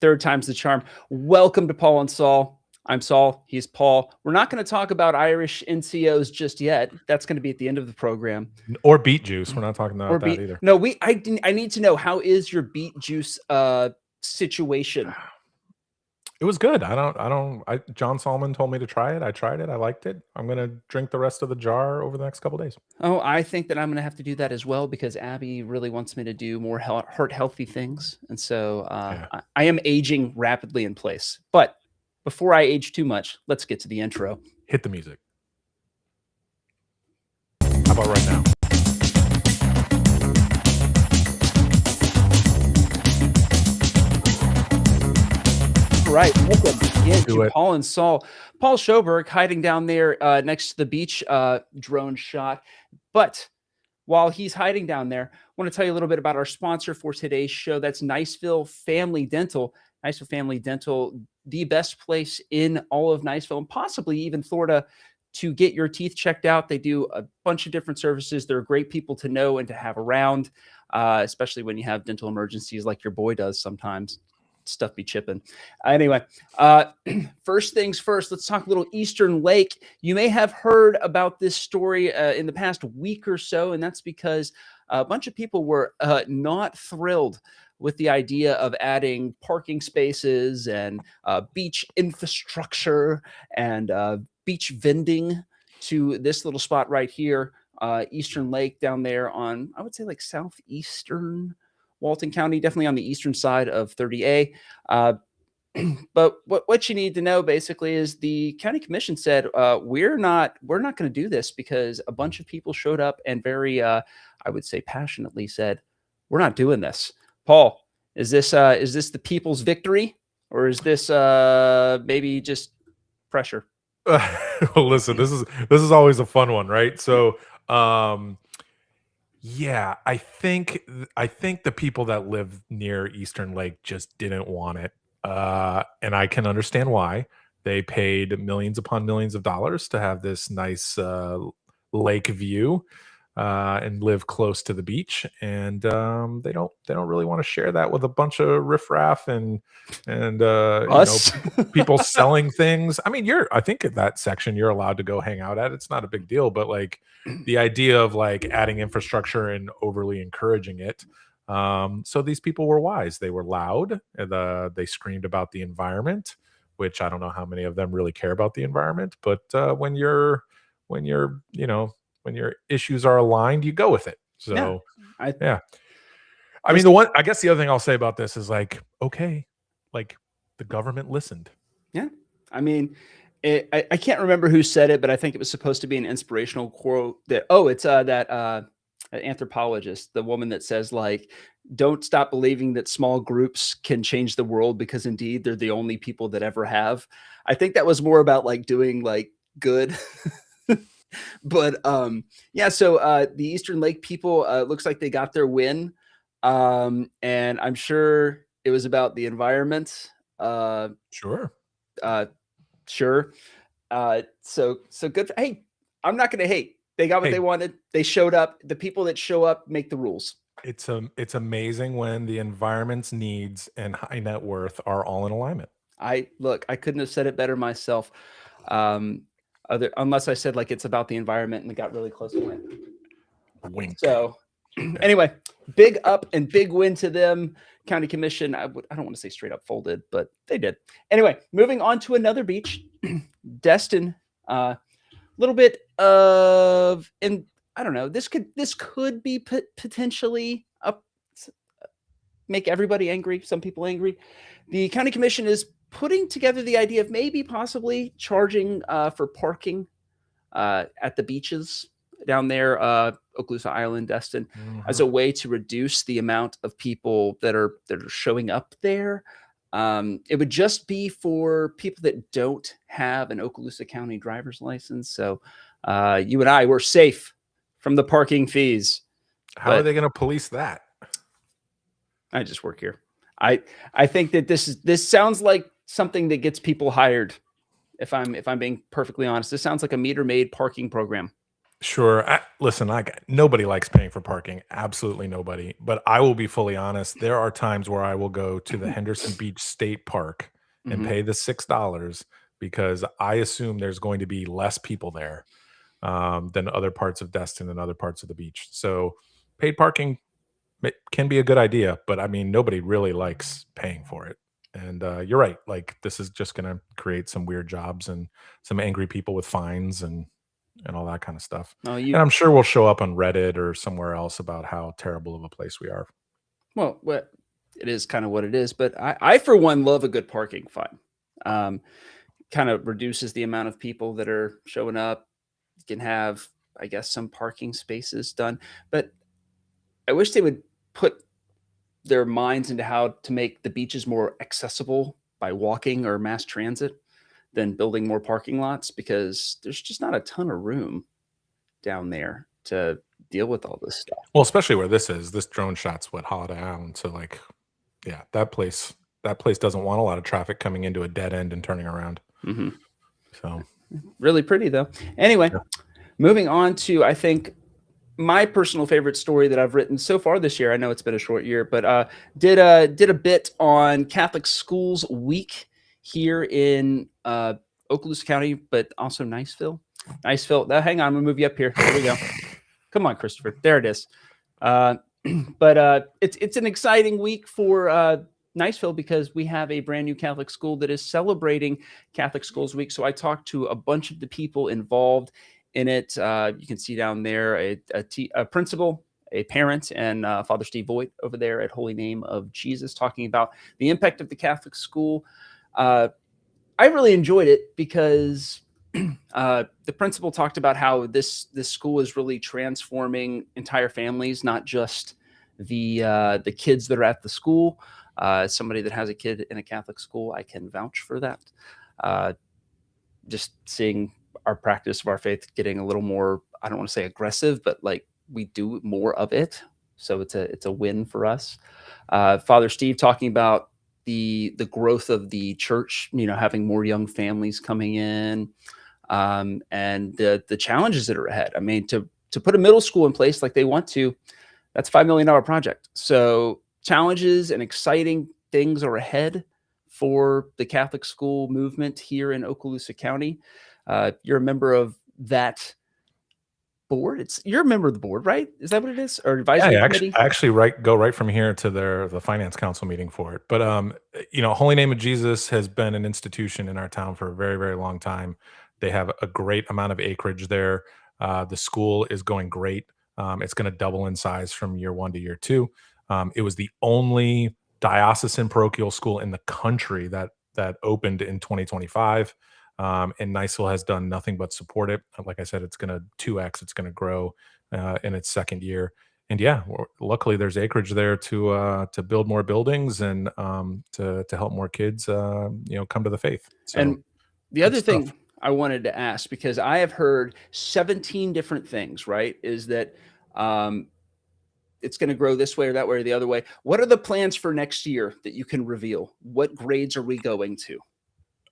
Third time's the charm. Welcome to Paul and Saul. I'm Saul. He's Paul. We're not going to talk about Irish NCOs just yet. That's going to be at the end of the program. Or beet juice. We're not talking about that either. No, I need to know, how is your beet juice situation? It was good. John Solomon told me to try it. I tried it. I liked it. I'm going to drink the rest of the jar over the next couple of days. Oh, I think that I'm going to have to do that as well, because Abby really wants me to do more heart healthy things. And so I am aging rapidly in place. But before I age too much, let's get to the intro. Hit the music. How about right now? Right, welcome again to Paul and Saul. Paul Schoberg hiding down there next to the beach, drone shot. But while he's hiding down there, I want to tell you a little bit about our sponsor for today's show. That's Niceville Family Dental. Niceville Family Dental, the best place in all of Niceville and possibly even Florida to get your teeth checked out. They do a bunch of different services. They're great people to know and to have around, especially when you have dental emergencies like your boy does sometimes. Stuff be chipping. Anyway, first things first, let's talk a little Eastern Lake. You may have heard about this story in the past week or so, and that's because a bunch of people were not thrilled with the idea of adding parking spaces and beach infrastructure and beach vending to this little spot right here, Eastern Lake down there on, I would say, like southeastern Walton County, definitely on the eastern side of 30A. But what you need to know basically is the county commission said, we're not going to do this, because a bunch of people showed up and very, I would say passionately said, we're not doing this. Paul, is this the people's victory, or is this maybe just pressure? Well, listen, this is always a fun one, right? So, yeah, I think the people that live near Eastern Lake just didn't want it. And I can understand why. They paid millions upon millions of dollars to have this nice lake view and live close to the beach, and they don't really want to share that with a bunch of riffraff and us, people selling things. I mean, I think at that section you're allowed to go hang out at. It's not a big deal, but like the idea of like adding infrastructure and overly encouraging it. So these people were wise. They were loud. They screamed about the environment, which I don't know how many of them really care about the environment. But when your issues are aligned, you go with it. So yeah. I mean, I guess the other thing I'll say about this is like, okay, like the government listened. Yeah. I mean, I can't remember who said it, but I think it was supposed to be an inspirational quote that, it's that anthropologist, the woman that says, like, don't stop believing that small groups can change the world, because indeed they're the only people that ever have. I think that was more about like doing like good. But yeah, so the Eastern Lake people, looks like they got their win. And I'm sure it was about the environment. Sure. Sure. So good. Hey, I'm not going to hate. They got what they wanted. They showed up. The people that show up make the rules. It's amazing when the environment's needs and high net worth are all in alignment. I couldn't have said it better myself. Unless I said like it's about the environment and it got really close to win. Wink. So anyway, big up and big win to them. County Commission, I don't want to say straight up folded, but they did. Anyway, moving on to another beach, Destin. A little bit of, and I don't know, this could be potentially make everybody angry, some people angry. The County Commission is putting together the idea of maybe possibly charging for parking at the beaches down there, Okaloosa Island, Destin, as a way to reduce the amount of people that are showing up there. It would just be for people that don't have an Okaloosa County driver's license. So you and I were safe from the parking fees. How are they going to police that? I just work here. I think that this sounds like something that gets people hired. If I'm being perfectly honest, this sounds like a meter maid parking program. Sure. Listen, nobody likes paying for parking. Absolutely nobody. But I will be fully honest. There are times where I will go to the Henderson Beach State Park and pay the $6 because I assume there's going to be less people there than other parts of Destin and other parts of the beach. So paid parking can be a good idea, but I mean, nobody really likes paying for it. And you're right. Like this is just going to create some weird jobs and some angry people with fines and all that kind of stuff. Oh, And I'm sure we'll show up on Reddit or somewhere else about how terrible of a place we are. Well, it is kind of what it is, but I for one love a good parking fine. Kind of reduces the amount of people that are showing up. You can have, I guess, some parking spaces done, but I wish they would put their minds into how to make the beaches more accessible by walking or mass transit than building more parking lots, because there's just not a ton of room down there to deal with all this stuff. Well, especially where this drone shot's what, Holiday Island. So like, yeah, that place doesn't want a lot of traffic coming into a dead end and turning around. So really pretty though. Anyway, moving on to, I think, my personal favorite story that I've written so far this year. I know it's been a short year, but did a bit on Catholic Schools Week here in Okaloosa County, but also Niceville. Now, hang on, I'm gonna move you up here. There we go. Come on, Christopher. There it is. But it's an exciting week for Niceville because we have a brand new Catholic school that is celebrating Catholic Schools Week. So I talked to a bunch of the people involved in it. You can see down there a principal, a parent, and Father Steve Voigt over there at Holy Name of Jesus talking about the impact of the Catholic school. I really enjoyed it because the principal talked about how this school is really transforming entire families, not just the kids that are at the school. Somebody that has a kid in a Catholic school, I can vouch for that. Just seeing our practice of our faith getting a little more, I don't want to say aggressive, but like we do more of it. So it's a win for us. Father Steve talking about the growth of the church, having more young families coming in, and the challenges that are ahead. I mean, to put a middle school in place like they want to, that's a $5 million project. So challenges and exciting things are ahead for the Catholic school movement here in Okaloosa County. You're a member of that board. You're a member of the board, right? Is that what it is? Or advisory committee? I actually go right from here to the finance council meeting for it. But Holy Name of Jesus has been an institution in our town for a very, very long time. They have a great amount of acreage there. The school is going great. It's going to double in size from year 1 to year 2. It was the only diocesan parochial school in the country that opened in 2025. And Niceville has done nothing but support it. Like I said, it's going to 2x. It's going to grow in its second year. And yeah, luckily there's acreage there to build more buildings and to help more kids, come to the faith. So, and the other thing I wanted to ask, because I have heard 17 different things, right? Is that it's going to grow this way or that way or the other way. What are the plans for next year that you can reveal? What grades are we going to?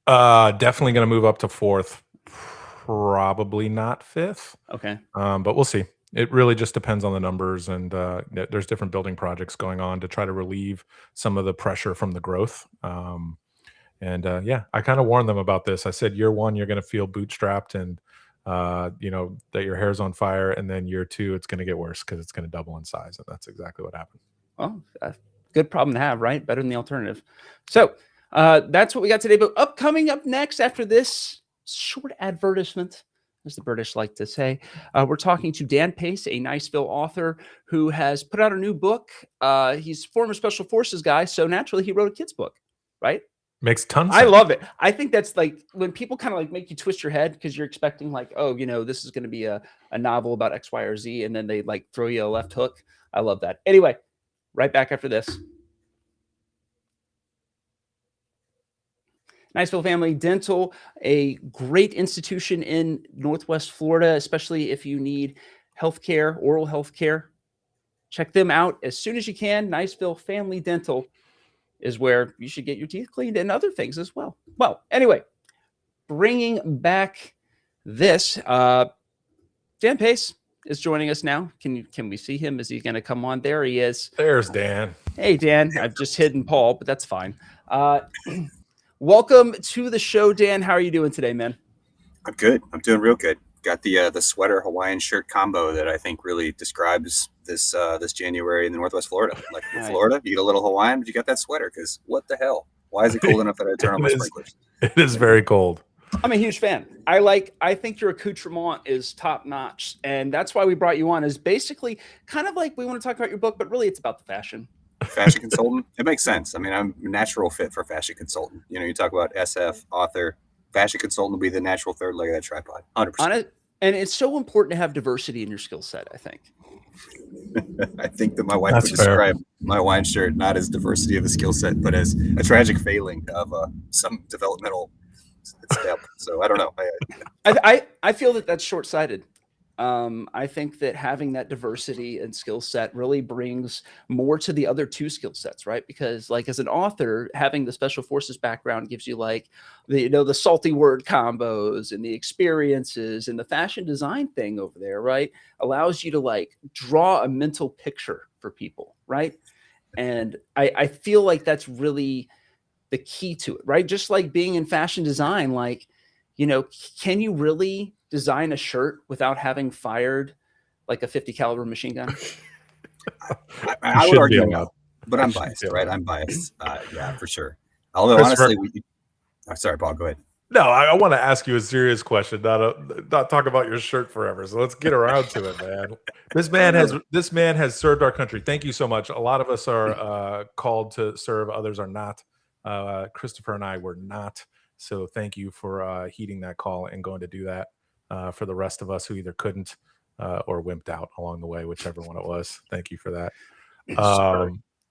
Definitely going to move up to 4th, probably not 5th. Okay. But we'll see. It really just depends on the numbers, and there's different building projects going on to try to relieve some of the pressure from the growth. Yeah, I kind of warned them about this. I said, year 1, you're going to feel bootstrapped and, that your hair's on fire. And then year 2, it's going to get worse because it's going to double in size. And that's exactly what happened. Well, good problem to have, right? Better than the alternative. So that's what we got today. But coming up next after this short advertisement, as the British like to say, we're talking to Dan Pace, a Niceville author who has put out a new book. He's a former Special Forces guy, so naturally he wrote a kid's book, right? Makes tons of sense. I love it. I think that's like when people kind of like make you twist your head because you're expecting like, oh, this is going to be a novel about X, Y, or Z, and then they like throw you a left hook. I love that. Anyway, right back after this. Niceville Family Dental, a great institution in Northwest Florida, especially if you need healthcare, oral healthcare. Check them out as soon as you can. Niceville Family Dental is where you should get your teeth cleaned and other things as well. Well, anyway, bringing back this, Dan Pace is joining us now. Can we see him? Is he going to come on? There he is. There's Dan. Hey, Dan. I've just hidden Paul, but that's fine. Welcome to the show, Dan. How are you doing today, man? I'm good. I'm doing real good. Got the sweater Hawaiian shirt combo that I think really describes this January in the Northwest Florida. Like in Florida, you get a little Hawaiian, but you got that sweater because what the hell? Why is it cold enough that I turn on my sprinklers? It is very cold. I'm a huge fan. I think your accoutrement is top notch, and that's why we brought you on. Is basically kind of like we want to talk about your book, but really it's about the fashion. Fashion consultant. It makes sense. I mean, I'm a natural fit for fashion consultant. You know, you talk about SF, author, fashion consultant will be the natural third leg of that tripod. 100%. And it's so important to have diversity in your skill set, I think. I think that my wife would describe my wine shirt not as diversity of a skill set, but as a tragic failing of some developmental step. So I don't know. I feel that that's short-sighted. I think that having that diversity and skill set really brings more to the other two skill sets, right? Because like as an author, having the special forces background gives you like the salty word combos and the experiences, and the fashion design thing over there, right? Allows you to like draw a mental picture for people, right? And I feel like that's really the key to it, right? Just like being in fashion design, like, can you really design a shirt without having fired like a 50 caliber machine gun? I would argue no, but I'm biased, right? I'm biased. Yeah, for sure. Although honestly, sorry, Paul, go ahead. No, I want to ask you a serious question, not talk about your shirt forever. So let's get around to it, man. This man has served our country. Thank you so much. A lot of us are called to serve, others are not. Christopher and I were not. So thank you for heeding that call and going to do that. For the rest of us who either couldn't or wimped out along the way, whichever one it was. Thank you for that.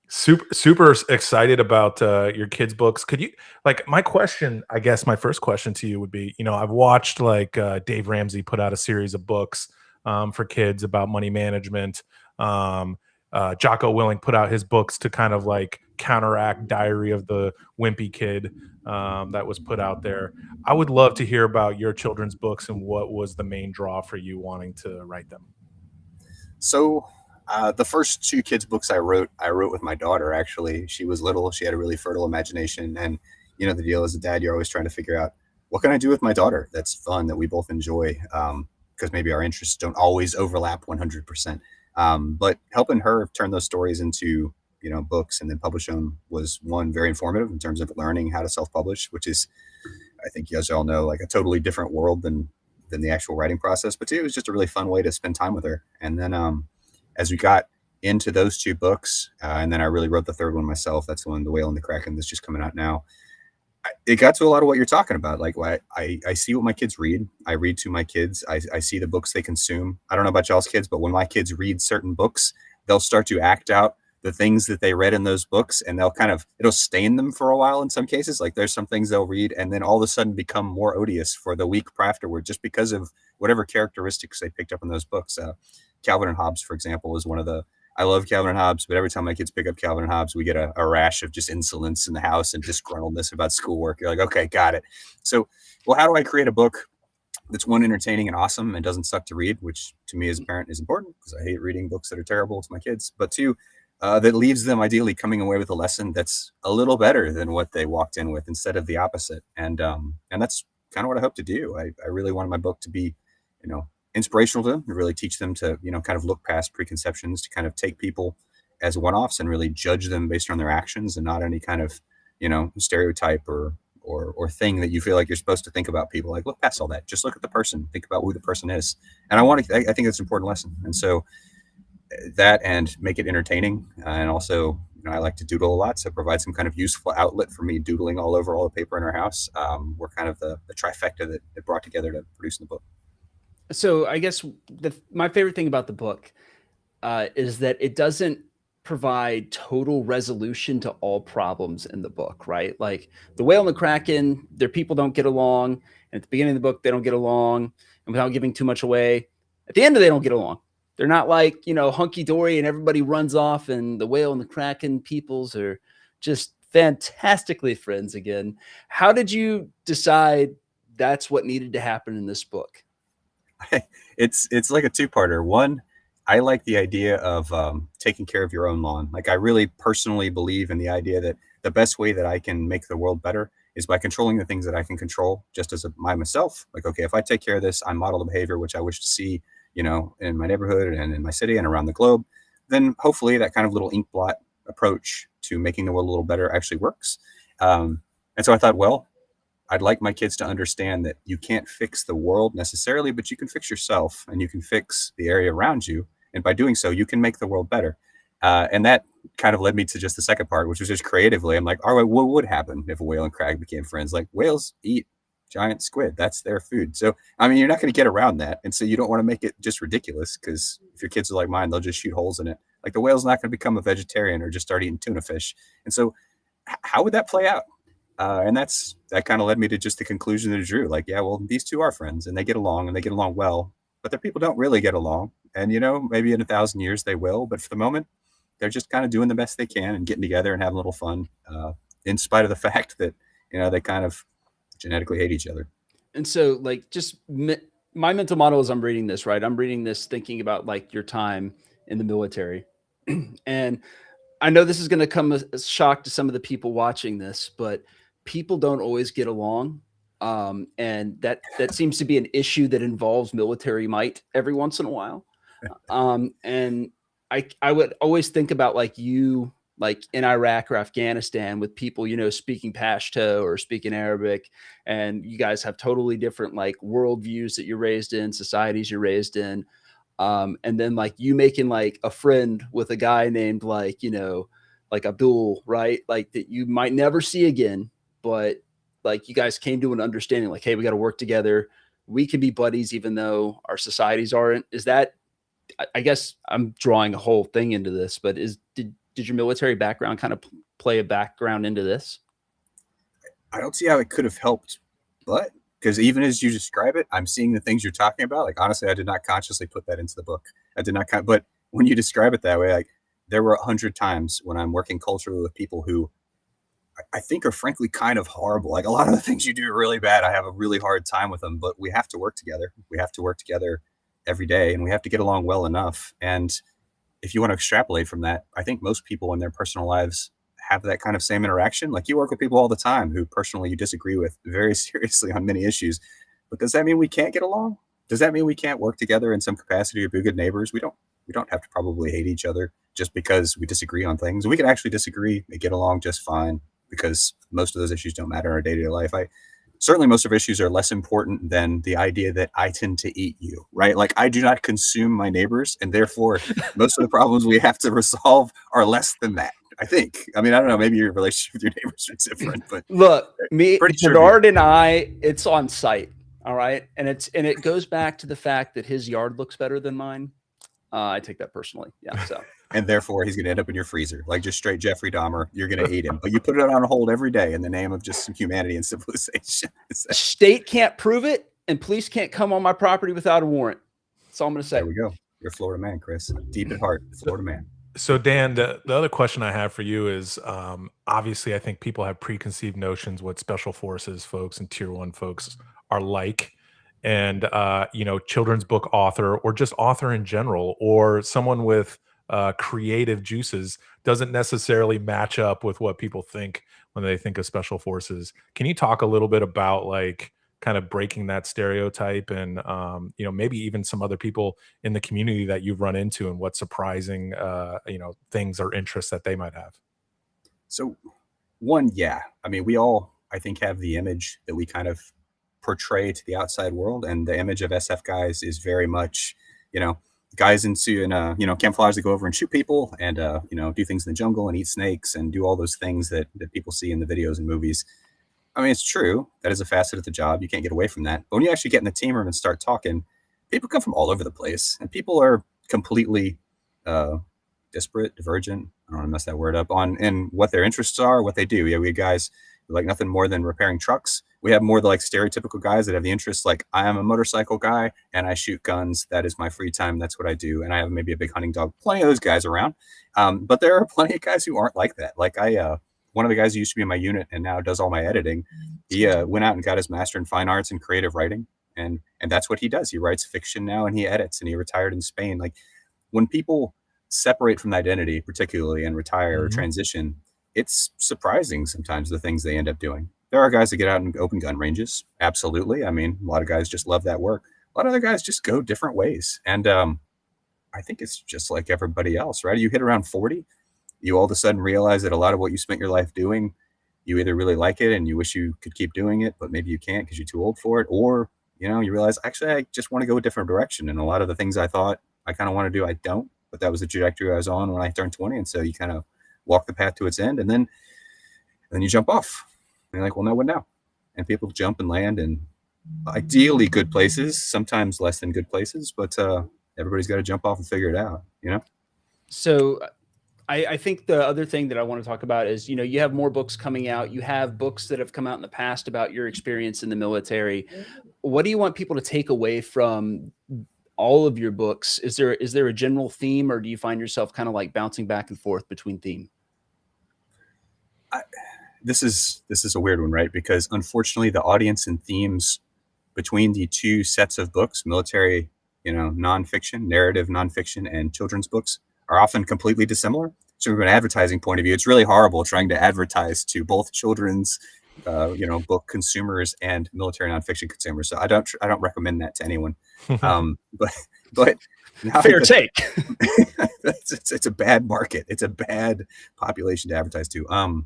Super excited about your kids' books. Could you, like, my first question to you would be, I've watched like Dave Ramsey put out a series of books for kids about money management. Jocko Willing put out his books to kind of like counteract Diary of the Wimpy Kid that was put out there. I would love to hear about your children's books and what was the main draw for you wanting to write them. So the first two kids' books I wrote with my daughter. Actually, she was little. She had a really fertile imagination, and the deal as a dad, you're always trying to figure out what can I do with my daughter that's fun, that we both enjoy, because maybe our interests don't always overlap 100%. But helping her turn those stories into books and then publish them was, one, very informative in terms of learning how to self-publish, which is, I think you guys all know, like a totally different world than the actual writing process. But two, it was just a really fun way to spend time with her. And then as we got into those two books, and then I really wrote the third one myself. That's the one, The Whale and the Kraken, that's just coming out now. It got to a lot of what you're talking about. Like, I see what my kids read. I read to my kids. I see the books they consume. I don't know about y'all's kids, but when my kids read certain books, they'll start to act out the things that they read in those books, and it'll stain them for a while in some cases. Like there's some things they'll read and then all of a sudden become more odious for the week afterward, just because of whatever characteristics they picked up in those books. Calvin and Hobbes, for example, is one of the, I love Calvin and Hobbes, but every time my kids pick up Calvin and Hobbes, we get a rash of just insolence in the house and disgruntledness about schoolwork. You're like, okay, got it. So, well, how do I create a book that's, one, entertaining and awesome and doesn't suck to read, which to me as a parent is important because I hate reading books that are terrible to my kids, but two, that leaves them ideally coming away with a lesson that's a little better than what they walked in with, instead of the opposite. And that's kind of what I hope to do. I really wanted my book to be, inspirational to them, to really teach them to, kind of look past preconceptions, to kind of take people as one-offs and really judge them based on their actions and not any kind of, stereotype or thing that you feel like you're supposed to think about people. Like, look past all that. Just look at the person. Think about who the person is. And I think that's an important lesson. And so that, and make it entertaining. And also, I like to doodle a lot, so provide some kind of useful outlet for me doodling all over all the paper in our house. We're kind of the trifecta that it brought together to produce the book. So I guess my favorite thing about the book is that it doesn't provide total resolution to all problems in the book, right? Like The Whale and the Kraken, their people don't get along. And at the beginning of the book, they don't get along. And without giving too much away, at the end, they don't get along. They're not like, hunky-dory and everybody runs off, and The Whale and the Kraken peoples are just fantastically friends again. How did you decide that's what needed to happen in this book? It's like a two-parter. One, I like the idea of taking care of your own lawn. Like I really personally believe in the idea that the best way that I can make the world better is by controlling the things that I can control, just as myself. Like, okay, if I take care of this, I model the behavior which I wish to see, in my neighborhood and in my city and around the globe. Then hopefully that kind of little ink blot approach to making the world a little better actually works. And so I thought, well, I'd like my kids to understand that you can't fix the world necessarily, but you can fix yourself and you can fix the area around you. And by doing so, you can make the world better. And that kind of led me to just the second part, which was just creatively. I'm like, all right, what would happen if a whale and crag became friends? Like whales eat giant squid. That's their food. So, I mean, you're not going to get around that. And so you don't want to make it just ridiculous, because if your kids are like mine, they'll just shoot holes in it. Like the whale's not going to become a vegetarian or just start eating tuna fish. And so how would that play out? And that kind of led me to just the conclusion that I drew. Like, yeah, well, these two are friends and they get along well, but their people don't really get along. And, maybe in 1,000 years they will, but for the moment, they're just kind of doing the best they can and getting together and having a little fun, in spite of the fact that, they kind of genetically hate each other. And so like my mental model as I'm reading this, right? I'm reading this thinking about like your time in the military. And I know this is going to come as a shock to some of the people watching this, but people don't always get along. And that seems to be an issue that involves military might every once in a while. And I would always think about like you, like in Iraq or Afghanistan with people, speaking Pashto or speaking Arabic, and you guys have totally different like worldviews that you're raised in, societies you're raised in. And then like you making like a friend with a guy named like, like Abdul, right? Like that you might never see again, but like you guys came to an understanding like, hey, we got to work together. We can be buddies, even though our societies aren't. Is that, I guess I'm drawing a whole thing into this, but did your military background kind of play a background into this? I don't see how it could have helped, but because even as you describe it, I'm seeing the things you're talking about. Like, honestly, I did not consciously put that into the book. I did not, but when you describe it that way, like there were 100 times when I'm working culturally with people who I think are frankly kind of horrible. Like a lot of the things you do are really bad. I have a really hard time with them, but we have to work together. We have to work together every day and we have to get along well enough. And if you want to extrapolate from that, I think most people in their personal lives have that kind of same interaction. Like you work with people all the time who personally you disagree with very seriously on many issues. But does that mean we can't get along? Does that mean we can't work together in some capacity to be good neighbors? We don't have to probably hate each other just because we disagree on things. We can actually disagree and get along just fine, because most of those issues don't matter in our day-to-day life. Certainly most of our issues are less important than the idea that I tend to eat you, right? Like I do not consume my neighbors, and therefore most of the problems we have to resolve are less than that, I think. I mean, I don't know, maybe your relationship with your neighbors is different, but look, me, sure Bernard and I, it's on site. All right. And it goes back to the fact that his yard looks better than mine. I take that personally. Yeah. So. And therefore he's going to end up in your freezer, like just straight Jeffrey Dahmer. You're going to eat him, but you put it on hold every day in the name of just some humanity and civilization. State can't prove it, and police can't come on my property without a warrant. That's all I'm going to say. There we go. You're a Florida man, Chris. Deep at heart, Florida man. So Dan, the other question I have for you is, obviously I think people have preconceived notions what special forces folks and tier 1 folks are like. And, children's book author or just author in general, or someone with creative juices doesn't necessarily match up with what people think when they think of special forces. Can you talk a little bit about like kind of breaking that stereotype and, maybe even some other people in the community that you've run into and what surprising, things or interests that they might have? So one, yeah. I mean, we all, I think, have the image that we kind of portray to the outside world. And the image of SF guys is very much, guys in camouflage that go over and shoot people and, do things in the jungle and eat snakes and do all those things that people see in the videos and movies. I mean, it's true. That is a facet of the job. You can't get away from that. But when you actually get in the team room and start talking, people come from all over the place and people are completely disparate, divergent. I don't want to mess that word up in what their interests are, what they do. Yeah, we have guys who like nothing more than repairing trucks. We have more the like stereotypical guys that have the interests like I am a motorcycle guy and I shoot guns. That is my free time. That's what I do. And I have maybe a big hunting dog. Plenty of those guys around. But there are plenty of guys who aren't like that. Like one of the guys who used to be in my unit and now does all my editing, he went out and got his master in fine arts and creative writing. And that's what he does. He writes fiction now, and he edits, and he retired in Spain. Like, when people separate from identity, particularly, and retire or transition, it's surprising sometimes the things they end up doing. There are guys that get out and open gun ranges. Absolutely. I mean, a lot of guys just love that work. A lot of other guys just go different ways. And I think it's just like everybody else, right? You hit around 40, you all of a sudden realize that a lot of what you spent your life doing, you either really like it and you wish you could keep doing it, but maybe you can't because you're too old for it. Or, you realize, actually, I just want to go a different direction. And a lot of the things I thought I kind of want to do, I don't. But that was the trajectory I was on when I turned 20. And so you kind of walk the path to its end, and then you jump off. And you're like, well, now what now? And people jump and land in ideally good places, sometimes less than good places, but everybody's got to jump off and figure it out, So I think the other thing that I want to talk about is, you have more books coming out. You have books that have come out in the past about your experience in the military. What do you want people to take away from all of your books? Is there a general theme, or do you find yourself kind of like bouncing back and forth between theme? This is a weird one, right? Because unfortunately, the audience and themes between the two sets of books, military, nonfiction, narrative nonfiction, and children's books, are often completely dissimilar. So from an advertising point of view, it's really horrible trying to advertise to both children's, book consumers and military nonfiction consumers. So I don't recommend that to anyone. But now fair take. it's a bad market. It's a bad population to advertise to.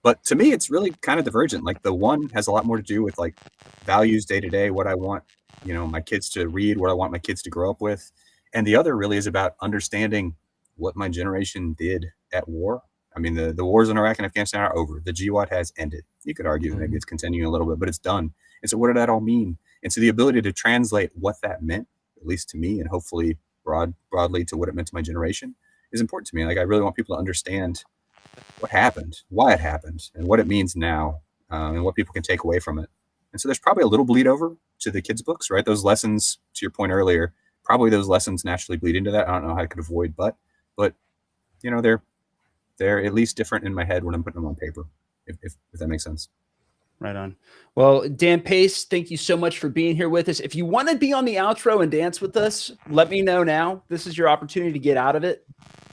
But to me, it's really kind of divergent. Like, the one has a lot more to do with like values day to day, what I want, my kids to read, what I want my kids to grow up with. And the other really is about understanding what my generation did at war. I mean, the wars in Iraq and Afghanistan are over. The GWAT has ended. You could argue maybe it's continuing a little bit, but it's done. And so what did that all mean? And so the ability to translate what that meant, at least to me, and hopefully broadly to what it meant to my generation, is important to me. Like, I really want people to understand what happened, why it happened, and what it means now, and what people can take away from it. And so there's probably a little bleed over to the kids' books, right? Those lessons, to your point earlier, probably those lessons naturally bleed into that. I don't know how I could avoid, but they're at least different in my head when I'm putting them on paper, if that makes sense. Right on. Well, Dan Pace, thank you so much for being here with us. If you want to be on the outro and dance with us, let me know now. This is your opportunity to get out of it.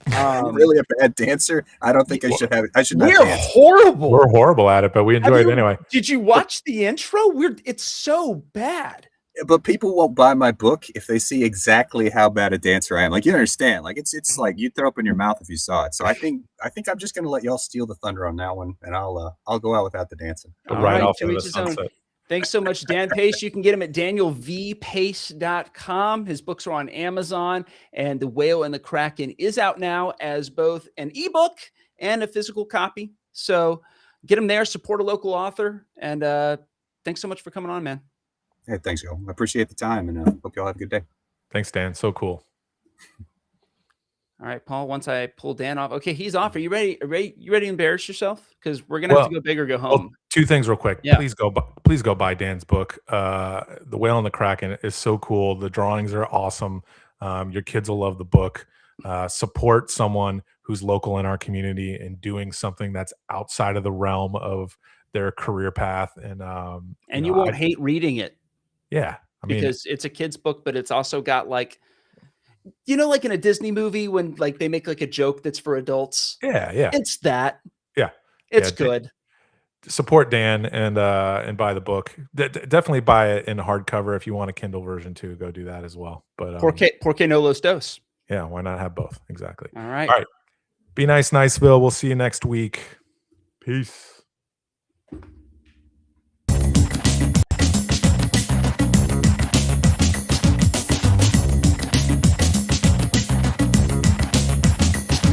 I'm really a bad dancer. I don't think I should have it. I should not We're dance. horrible. We're horrible at it, but we enjoy it anyway. Did you watch the intro? It's so bad. But people won't buy my book if they see exactly how bad a dancer I am. Like, you understand? Like, it's like you'd throw up in your mouth if you saw it. So I think I'm just going to let y'all steal the thunder on that one, and I'll go out without the dancing. Right off to the sunset. Thanks so much, Dan Pace. You can get him at danielvpace.com. His books are on Amazon, and The Whale and the Kraken is out now as both an ebook and a physical copy. So get him there, support a local author, and thanks so much for coming on, man. Hey, thanks, y'all. I appreciate the time, and hope y'all have a good day. Thanks, Dan. So cool. All right, Paul, once I pull Dan off. Okay, he's off. Are you ready? You ready to embarrass yourself? Because we're going to have to go big or go home. Well, two things real quick. Yeah. Please go buy Dan's book. The Whale and the Kraken is so cool. The drawings are awesome. Your kids will love the book. Support someone who's local in our community and doing something that's outside of the realm of their career path. And you won't hate reading it. Yeah. Because it's a kid's book, but it's also got like, like in a Disney movie when like they make like a joke that's for adults. Yeah. It's that. Yeah. It's good. Support Dan and buy the book. Definitely buy it in hardcover. If you want a Kindle version too, go do that as well. But Porque no los dos. Yeah, why not have both? Exactly. All right. Be nice, Niceville. We'll see you next week. Peace.